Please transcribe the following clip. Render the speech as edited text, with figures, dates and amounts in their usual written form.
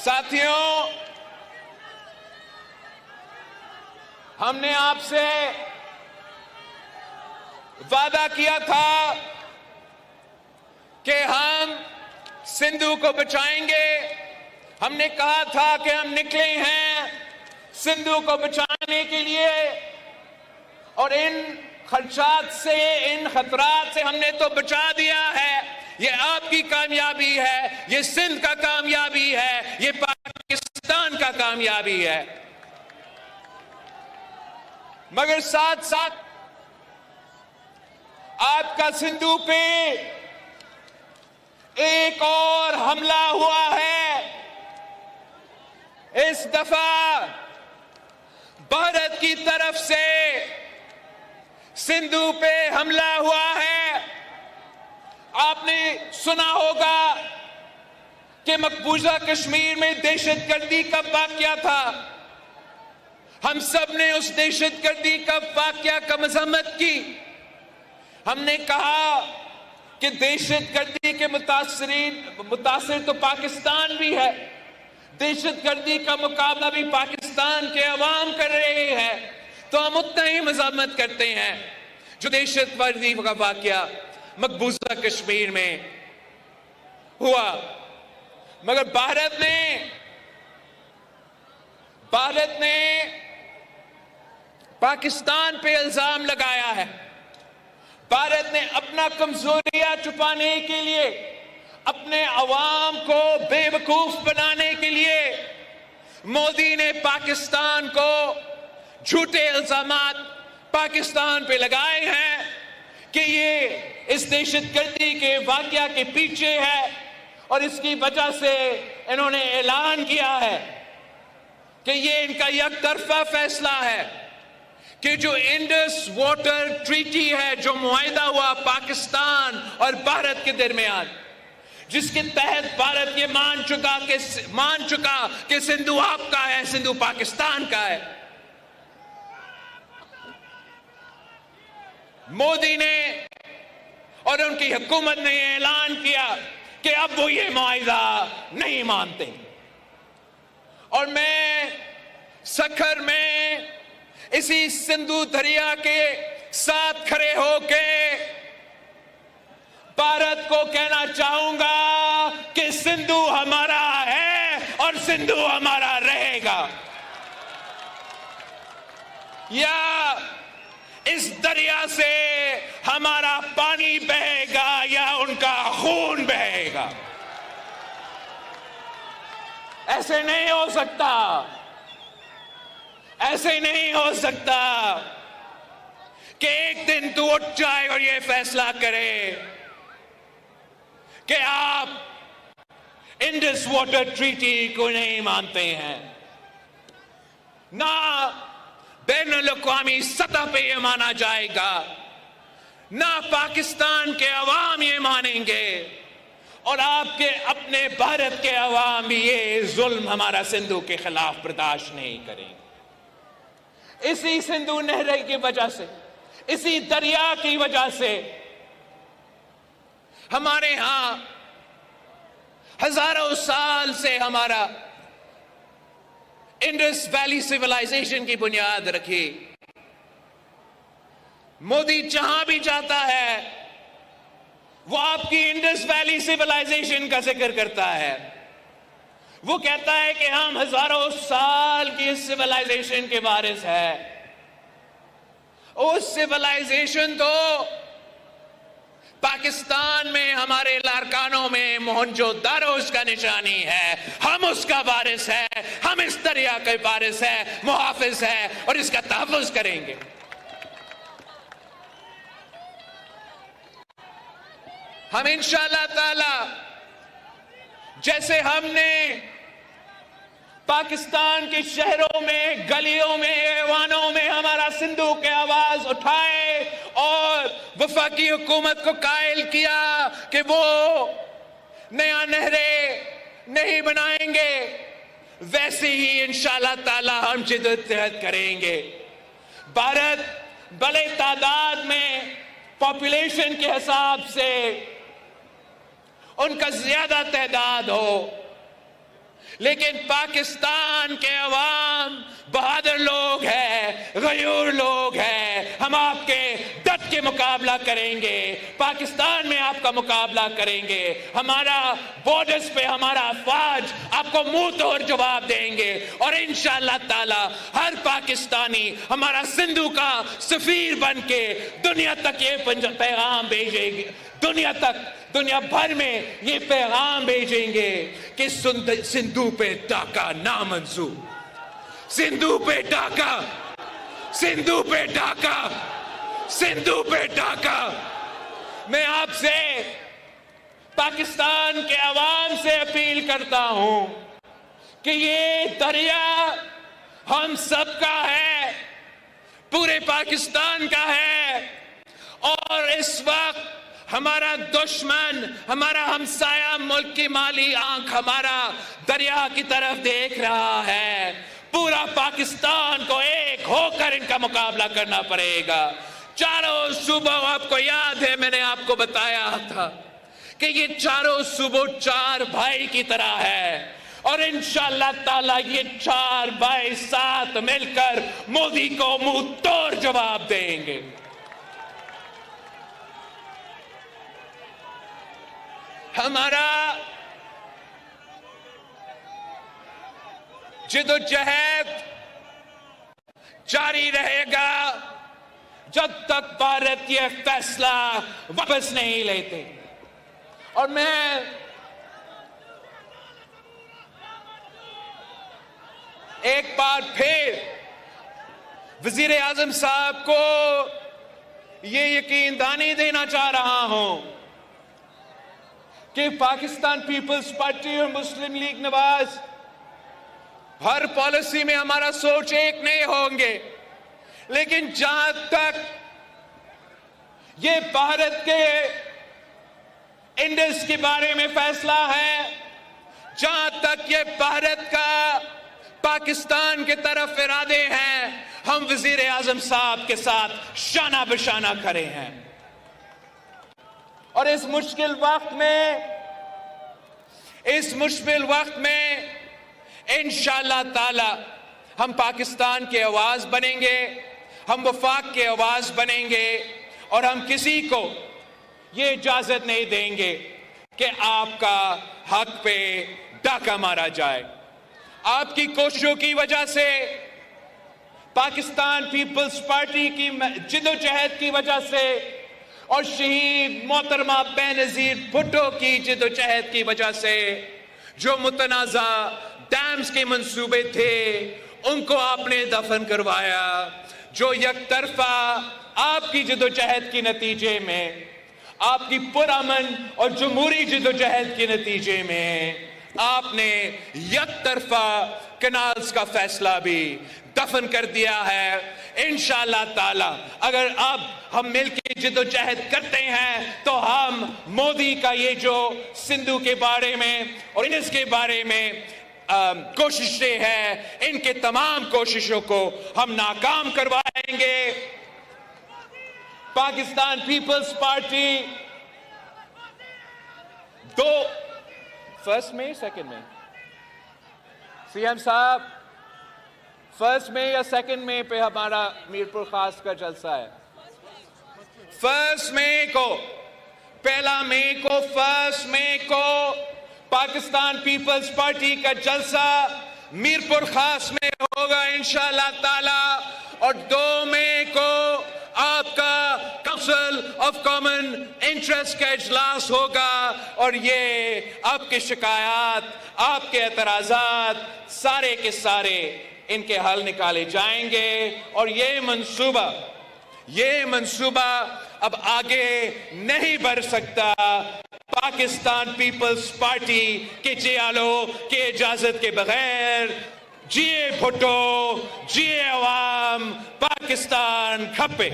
ساتھیوں، ہم نے آپ سے وعدہ کیا تھا کہ ہم سندھو کو بچائیں گے. ہم نے کہا تھا کہ ہم نکلے ہیں سندھو کو بچانے کے لیے، اور ان خدشات سے، ان خطرات سے ہم نے تو بچا دیا ہے. یہ آپ کی کامیابی ہے، یہ سندھ کا کامیابی ہے، یہ پاکستان کا کامیابی ہے. مگر ساتھ ساتھ آپ کا سندھو پہ ایک اور حملہ ہوا ہے. اس دفعہ بھارت کی طرف سے سندھو پہ حملہ ہوا ہے. آپ نے سنا ہوگا کہ مقبوضہ کشمیر میں دہشت گردی کا واقعہ تھا. ہم سب نے اس دہشت گردی کا واقعہ کا مذمت کی. ہم نے کہا کہ دہشت گردی کے متاثر تو پاکستان بھی ہے، دہشت گردی کا مقابلہ بھی پاکستان کے عوام کر رہے ہیں، تو ہم اتنا ہی مذمت کرتے ہیں جو دہشت گردی کا واقعہ مقبوضہ کشمیر میں ہوا. مگر بھارت نے پاکستان پہ الزام لگایا ہے. بھارت نے اپنا کمزوریاں چھپانے کے لیے، اپنے عوام کو بے وقوف بنانے کے لیے مودی نے پاکستان کو جھوٹے الزامات پاکستان پہ لگائے ہیں کہ یہ اس دہشت گردی کے واقعہ کے پیچھے ہے، اور اس کی وجہ سے انہوں نے اعلان کیا ہے کہ یہ ان کا یک طرفہ فیصلہ ہے کہ جو انڈس واٹر ٹریٹی ہے، جو معاہدہ ہوا پاکستان اور بھارت کے درمیان، جس کے تحت بھارت یہ مان چکا کہ سندھو آپ کا ہے، سندھو پاکستان کا ہے. مودی نے اور ان کی حکومت نے اعلان کیا کہ اب وہ یہ معاہدہ نہیں مانتے. اور میں سکھر میں اسی سندھو دریا کے ساتھ کھڑے ہو کے بھارت کو کہنا چاہوں گا کہ سندھو ہمارا ہے اور سندھو ہمارا رہے گا. یا اس دریا سے ہمارا پانی بہے گا یا ان کا خون بہے گا. ایسے نہیں ہو سکتا، ایسے نہیں ہو سکتا کہ ایک دن تو اٹھ جائے اور یہ فیصلہ کرے کہ آپ انڈس واٹر ٹریٹی کو نہیں مانتے ہیں. نہ بین الاقوامی سطح پہ یہ مانا جائے گا، نہ پاکستان کے عوام یہ مانیں گے، اور آپ کے اپنے بھارت کے عوام بھی یہ ظلم ہمارا سندھو کے خلاف برداشت نہیں کریں گے. اسی سندھو نہر کی وجہ سے، اسی دریا کی وجہ سے ہمارے ہاں ہزاروں سال سے ہمارا انڈس ویلی سیولائزیشن کی بنیاد رکھی. مودی جہاں بھی جاتا ہے وہ آپ کی انڈس ویلی سیولائزیشن کا ذکر کرتا ہے. وہ کہتا ہے کہ ہم ہزاروں سال کی سیولائزیشن کے وارث ہیں. اس سیولائزیشن تو پاکستان میں ہمارے لارکانوں میں موہنجو داڑو اس کا نشانی ہے. ہم اس کا وارث ہیں، ہم اس دریا کے وارث ہیں، محافظ ہیں، اور اس کا تحفظ کریں گے. ہم انشاءاللہ تعالی جیسے ہم نے پاکستان کے شہروں میں، گلیوں میں، ایوانوں میں ہمارا سندھو کے آواز اٹھائے اور وفاقی حکومت کو قائل کیا کہ وہ نیا نہریں نہیں بنائیں گے، ویسے ہی انشاءاللہ تعالی ہم جدوجہد کریں گے. بھارت بڑے تعداد میں پاپولیشن کے حساب سے ان کا زیادہ تعداد ہو، لیکن پاکستان کے عوام بہادر لوگ ہیں، غیور لوگ ہیں. ہم آپ کے ڈٹ کے مقابلہ کریں گے، پاکستان میں آپ کا مقابلہ کریں گے. ہمارا بارڈرز پہ ہمارا افواج آپ کو منہ توڑ جواب دیں گے، اور انشاءاللہ تعالی ہر پاکستانی ہمارا سندھو کا سفیر بن کے دنیا تک یہ پیغام بھیجے گے، دنیا بھر میں یہ پیغام بھیجیں گے کہ سندھو پہ ڈاکہ نامنظور، سندھو پہ ڈاکہ، سندھو پہ ڈاکہ، سندھو پہ ڈاکہ. میں آپ سے، پاکستان کے عوام سے اپیل کرتا ہوں کہ یہ دریا ہم سب کا ہے، پورے پاکستان کا ہے، اور اس وقت ہمارا دشمن، ہمارا ہمسایہ ملک کی مالی آنکھ ہمارا دریا کی طرف دیکھ رہا ہے. پورا پاکستان کو ایک ہو کر ان کا مقابلہ کرنا پڑے گا. چاروں صوبوں، آپ کو یاد ہے میں نے آپ کو بتایا تھا کہ یہ چاروں صوبوں چار بھائی کی طرح ہے، اور انشاءاللہ تعالی یہ چار بھائی ساتھ مل کر مودی کو منہ توڑ جواب دیں گے. ہمارا جدوجہد جاری رہے گا جب تک بھارت یہ فیصلہ واپس نہیں لیتے. اور میں ایک بار پھر وزیر اعظم صاحب کو یہ یقین دہانی دینا چاہ رہا ہوں کہ پاکستان پیپلز پارٹی اور مسلم لیگ نواز ہر پالیسی میں ہمارا سوچ ایک نہیں ہوں گے، لیکن جہاں تک یہ بھارت کے انڈس کے بارے میں فیصلہ ہے، جہاں تک یہ بھارت کا پاکستان کی طرف ارادے ہیں، ہم وزیر اعظم صاحب کے ساتھ شانہ بشانہ کھڑے ہیں. اور اس مشکل وقت میں انشاءاللہ تعالی ہم پاکستان کے آواز بنیں گے، ہم وفاق کے آواز بنیں گے، اور ہم کسی کو یہ اجازت نہیں دیں گے کہ آپ کا حق پہ ڈاکہ مارا جائے. آپ کی کوششوں کی وجہ سے، پاکستان پیپلز پارٹی کی جدوجہد کی وجہ سے، اور شہید محترمہ بینظیر بھٹو کی جدوجہد کی وجہ سے، جو متنازع ڈیمز کے منصوبے تھے ان کو آپ نے دفن کروایا. جو یک طرفہ آپ کی جدوجہد کے نتیجے میں، آپ کی پرامن اور جمہوری جدوجہد کے نتیجے میں، آپ نے یک طرفہ کنالز کا فیصلہ بھی دفن کر دیا ہے. انشاءاللہ تعالی اگر اب ہم مل کے جدوجہد کرتے ہیں تو ہم مودی کا یہ جو سندھو کے بارے میں اور انڈس کے بارے میں کوششیں ہیں، ان کے تمام کوششوں کو ہم ناکام کروائیں گے. پاکستان پیپلز پارٹی فرسٹ میں سیکنڈ میں سی ایم صاحب فرسٹ میں یا سیکنڈ میں پہ ہمارا میرپور خاص کا جلسہ ہے؟ فرسٹ مئی کو، پہلا مئی کو، فرسٹ مئی کو پاکستان پیپلز پارٹی کا جلسہ میرپور خاص میں ہوگا انشاءاللہ تعالی. اور 2 مئی کو آپ کا کونسل آف کامن انٹرسٹ کا اجلاس ہوگا، اور یہ آپ کے شکایات، آپ کے اعتراضات سارے کے سارے ان کے حل نکالے جائیں گے. اور یہ منصوبہ اب آگے نہیں بڑھ سکتا پاکستان پیپلز پارٹی کے جیالوں کے اجازت کے بغیر. جیے بھٹو، جیے عوام، پاکستان کھپے.